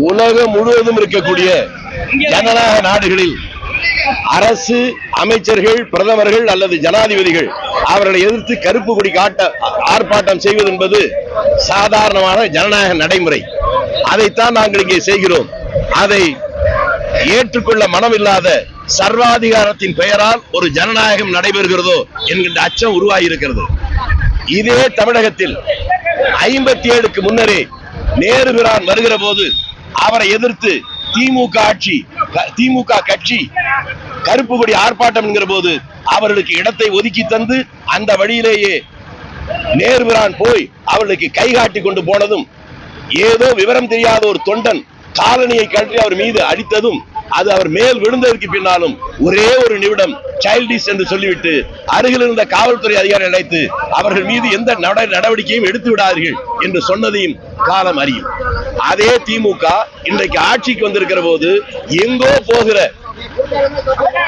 உலகம் முழுவதும் இருக்கக்கூடிய ஜனநாயக நாடுகளில் அரசு அமைச்சர்கள், பிரதமர்கள் அல்லது ஜனாதிபதிகள் அவர்களை எதிர்த்து கருப்பு கொடி காட்ட ஆர்ப்பாட்டம் செய்வது என்பது சாதாரணமான ஜனநாயக நடைமுறை. அதைத்தான் நாங்கள் இங்கே செய்கிறோம். அதை ஏற்றுக்கொள்ள மனமில்லாத சர்வாதிகாரத்தின் பெயரால் ஒரு ஜனநாயகம் நடைபெறுகிறதோ என்கின்ற அச்சம் உருவாகியிருக்கிறது. இதே தமிழகத்தில் 57க்கு முன்னரே நேரு பிரான் வருகிற போது அவரை எதிர்த்து திமுக கட்சி கருப்பு கொடி ஆர்ப்பாட்டம் என்கிற போது அவர்களுக்கு இடத்தை ஒதுக்கி தந்து அந்த வழியிலேயே நேரு பிரான் போய் அவர்களுக்கு கை காட்டி கொண்டு போனதும், ஏதோ விவரம் தெரியாத ஒரு தொண்டன் காலனியை கழற்றி அவர் மீது அடித்ததும், அது அவர் மேல் விழுந்ததற்கு பின்னாலும் ஒரே ஒரு நிமிடம் சைல்டிஷ் என்று சொல்லிவிட்டு அருகில் இருந்த காவல்துறை அதிகாரி அழைத்து அவர்கள் மீது எந்த நடவடிக்கையும் எடுத்து விடாதீர்கள் என்று சொன்னதையும் காலம் அறியும். அதே திமுக இன்றைக்கு ஆட்சிக்கு வந்திருக்கிற போது எங்கோ போகிற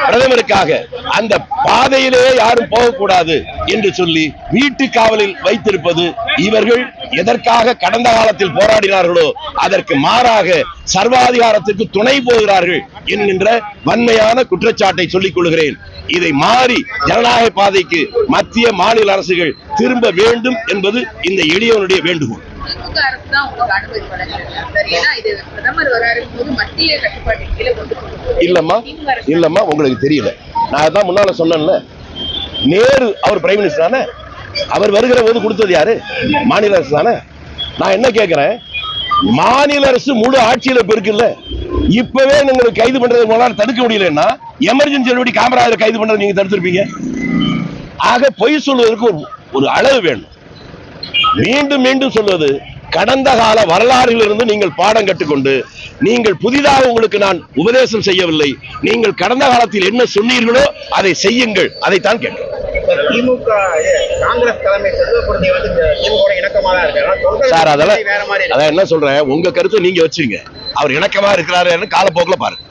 பிரதமருக்காக அந்த பாதையிலே யாரும் போகக்கூடாது என்று சொல்லி வீட்டு காவலில் வைத்திருப்பது, இவர்கள் எதற்காக கடந்த காலத்தில் போராடினார்களோ அதற்கு மாறாக சர்வாதிகாரத்திற்கு துணை போகிறார்கள் என்கின்ற வன்மையான குற்றச்சாட்டை சொல்லிக் கொள்கிறேன். இதை மாறி ஜனநாயக பாதைக்கு மத்திய மாநில அரசுகள் திரும்ப வேண்டும் என்பது இந்த எளியவனுடைய வேண்டுகோள். இல்லம்மா உங்களுக்கு தெரியல. நான் தான் முன்னால சொன்னேன்ல, நேரு அவர் பிரைம் மினிஸ்டர் தானே, அவர் வருகிற போது கொடுத்தது யாரு? மாநில அரசு தானே. நான் என்ன கேட்கிறேன், மாநில அரசு முழு ஆட்சியில இருக்குல்ல, இப்பவே நீங்க கைது பண்றது மூலம் தடுக்க முடியலன்னா எமர்ஜென்சி காமராஜர் கைது பண்றது நீங்க தடுத்திருப்பீங்க. ஆக பொய் சொல்வதற்கு ஒரு அளவு வேணும். மீண்டும் மீண்டும் சொல்வது, கடந்த கால வரலாறுகளிலிருந்து நீங்கள் பாடம் கற்றுக்கொண்டு, நீங்கள் புதிதாக உங்களுக்கு நான் உபதேசம் செய்யவில்லை, நீங்கள் கடந்த காலத்தில் என்ன சொன்னீர்களோ அதை செய்யுங்கள். அதைத்தான் கேட்கிறேன். திமுக காங்கிரஸ் தலைமை சார், அதான் என்ன சொல்றேன், உங்க கருத்தை நீங்க வச்சுங்க. அவர் இணக்கமா இருக்கிறாரு காலப்போக்கில் பாருங்க.